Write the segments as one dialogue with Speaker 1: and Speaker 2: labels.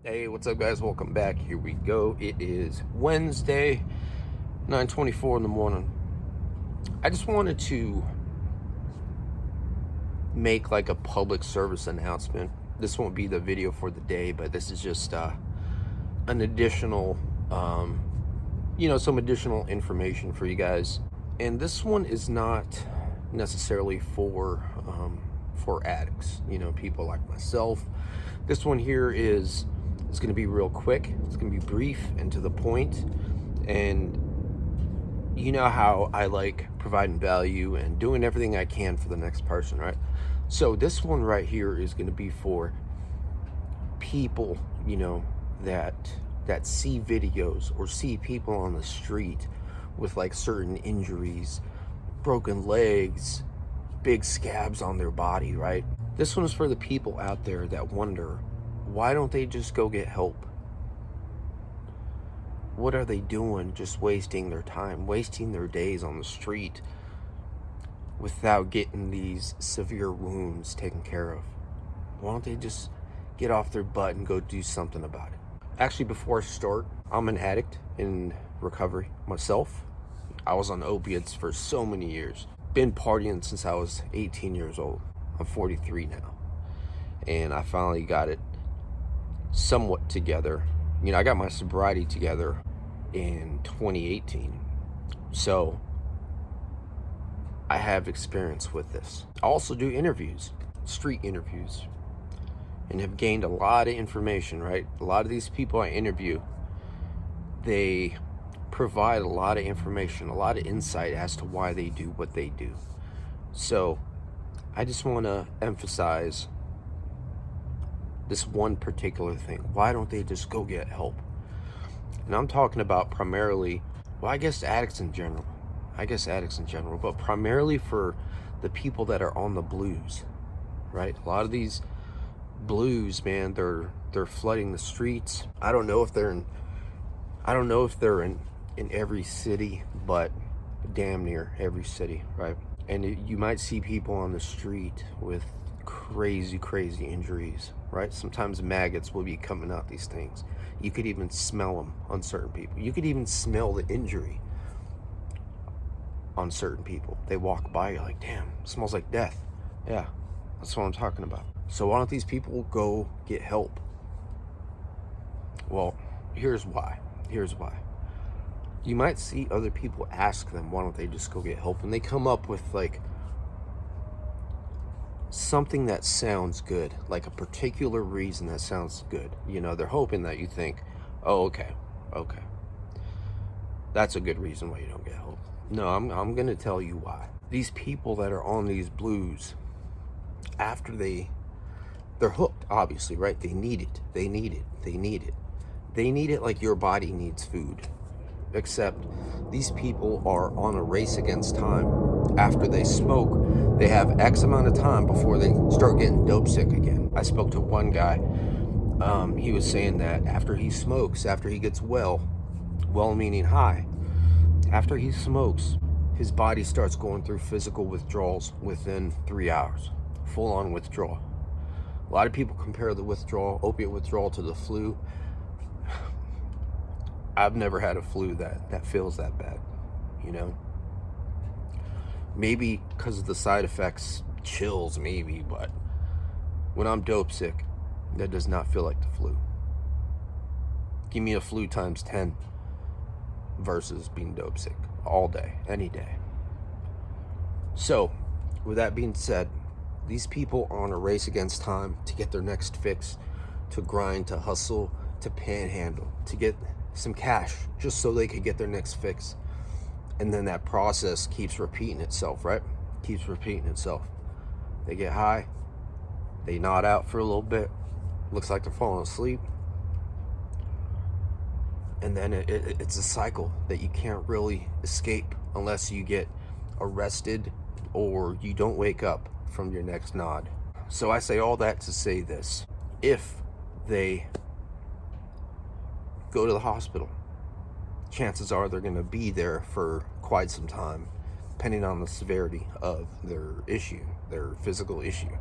Speaker 1: Hey, what's up, guys? Welcome back. Here we go. It is Wednesday, 9:24 in the morning. I just wanted to make like a public service announcement. This won't be the video for the day, but this is just an additional, some additional information for you guys. And this one is not necessarily for addicts, people like myself. This one here is going to be real quick. It's going to be brief and to the point. And you know how I like providing value and doing everything I can for the next person, right? So this one right here is going to be for people, that see videos or see people on the street with like certain injuries, broken legs, big scabs on their body, right? This one is for the people out there that wonder, why don't they just go get help? What are they doing just wasting their time, wasting their days on the street without getting these severe wounds taken care of? Why don't they just get off their butt and go do something about it? Actually, before I start, I'm an addict in recovery myself. I was on opiates for so many years. Been partying since I was 18 years old. I'm 43 now. And I finally got it somewhat together. I got my sobriety together in 2018. So I have experience with this. I also do interviews, street interviews, and have gained a lot of information, right? A lot of these people I interview, they provide a lot of information, a lot of insight as to why they do what they do. So I just want to emphasize this one particular thing. Why don't they just go get help? And I'm talking about primarily, well, I guess addicts in general, but primarily for the people that are on the blues, right? A lot of these blues, man, they're flooding the streets. I don't know if they're in every city, but damn near every city, right? And you might see people on the street with crazy injuries, right? Sometimes maggots will be coming out these things. You could even smell them on certain people. You could even smell the injury on certain people. They walk by, you're like, damn, it smells like death. Yeah, that's what I'm talking about. So why don't these people go get help? Well, here's why. You might see other people ask them, why don't they just go get help? And they come up with like something that sounds good, like a particular reason that sounds good. They're hoping that you think, oh, okay, that's a good reason why you don't get help. No, I'm gonna tell you why. These people that are on these blues, after they're hooked, obviously, right? They need it like your body needs food. Except these people are on a race against time. After they smoke, they have X amount of time before they start getting dope sick again. I spoke to one guy. He was saying that after he smokes, after he gets well meaning high, after he smokes, his body starts going through physical withdrawals within 3 hours. Full-on withdrawal. A lot of people compare the opiate withdrawal to the flu. I've never had a flu that feels that bad, Maybe because of the side effects, chills maybe, but when I'm dope sick, that does not feel like the flu. Give me a flu times 10 versus being dope sick all day, any day. So, with that being said, these people are on a race against time to get their next fix, to grind, to hustle, to panhandle, to get some cash just so they could get their next fix. And then that process keeps repeating itself, right? They get high, they nod out for a little bit, looks like they're falling asleep, and then it's a cycle that you can't really escape unless you get arrested or you don't wake up from your next nod. So I say all that to say this: if they go to the hospital, chances are they're going to be there for quite some time, depending on the severity of their issue, their physical issue.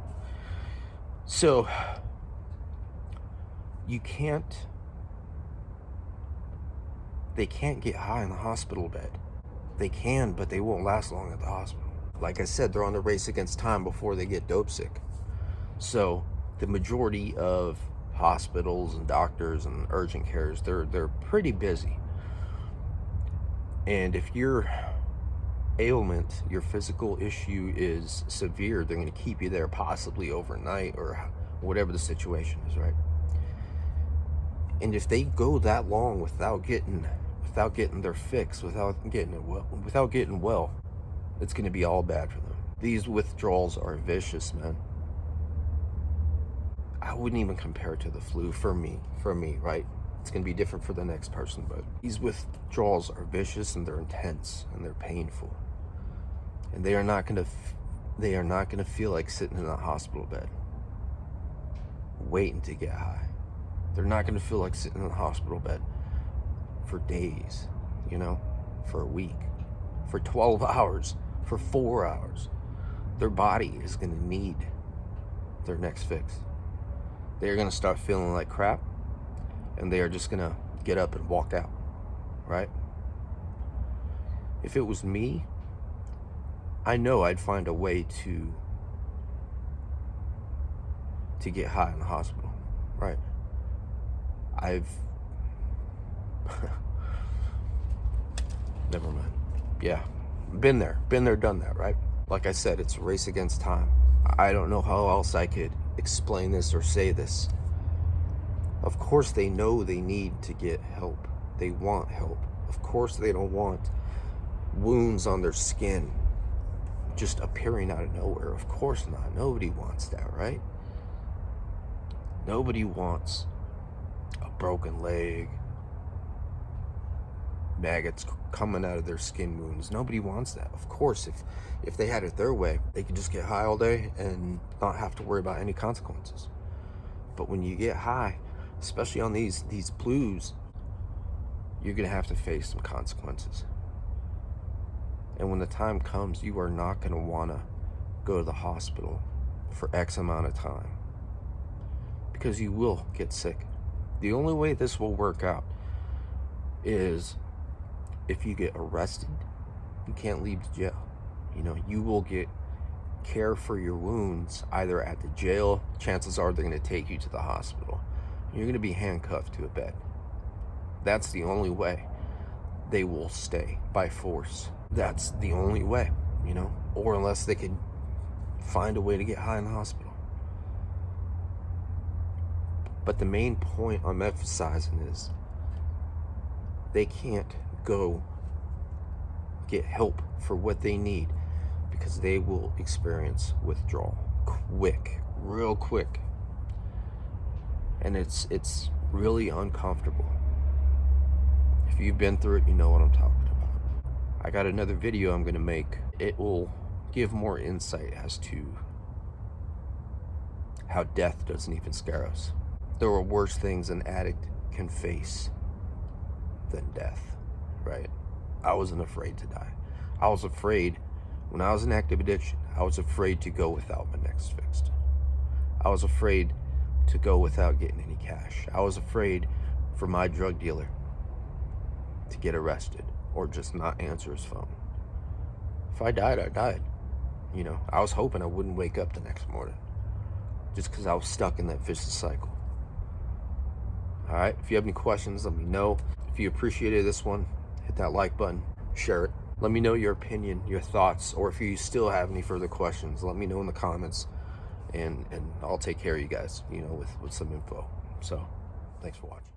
Speaker 1: So you can't, they can't get high in the hospital bed. They can, but they won't last long at the hospital. Like I said, they're on the race against time before they get dope sick. So the majority of hospitals and doctors and urgent cares, they're pretty busy. And if your ailment, your physical issue is severe, they're going to keep you there possibly overnight or whatever the situation is, right? And if they go that long without getting their fix, without getting well, it's going to be all bad for them. These withdrawals are vicious, man. I wouldn't even compare it to the flu for me, right? It's going to be different for the next person, but these withdrawals are vicious and they're intense and they're painful. And they are not going to feel like sitting in a hospital bed waiting to get high. They're not going to feel like sitting in a hospital bed for days, for a week, for 12 hours, for 4 hours. Their body is going to need their next fix. They're going to start feeling like crap, and they are just going to get up and walk out, right? If it was me, I know I'd find a way to get high in the hospital, right? Never mind. Yeah, been there, done that, right? Like I said, it's a race against time. I don't know how else I could explain this or say this. Of course they know they need to get help. They want help. Of course they don't want wounds on their skin just appearing out of nowhere. Of course not. Nobody wants that, right? Nobody wants a broken leg, maggots coming out of their skin wounds. Nobody wants that. Of course, if they had it their way, they could just get high all day and not have to worry about any consequences. But when you get high, especially on these blues, you're gonna have to face some consequences. And when the time comes, you are not gonna wanna go to the hospital for X amount of time, because you will get sick. The only way this will work out is if you get arrested. You can't leave the jail. You will get care for your wounds either at the jail. Chances are they're going to take you to the hospital. You're going to be handcuffed to a bed. That's the only way they will stay, by force. That's the only way, or unless they could find a way to get high in the hospital. But the main point I'm emphasizing is they can't go get help for what they need, because they will experience withdrawal real quick. And it's really uncomfortable. If you've been through it, you know what I'm talking about. I got another video I'm going to make. It will give more insight as to how death doesn't even scare us. There are worse things an addict can face than death, right? I wasn't afraid to die. I was afraid when I was in active addiction. I was afraid to go without my next fixed. I was afraid to go without getting any cash. I was afraid for my drug dealer to get arrested or just not answer his phone. If I died, I died. I was hoping I wouldn't wake up the next morning, just because I was stuck in that vicious cycle. All right, if you have any questions, let me know. If you appreciated this one, hit that like button, share it. Let me know your opinion, your thoughts, or if you still have any further questions, let me know in the comments, and I'll take care of you guys, with some info. So, thanks for watching.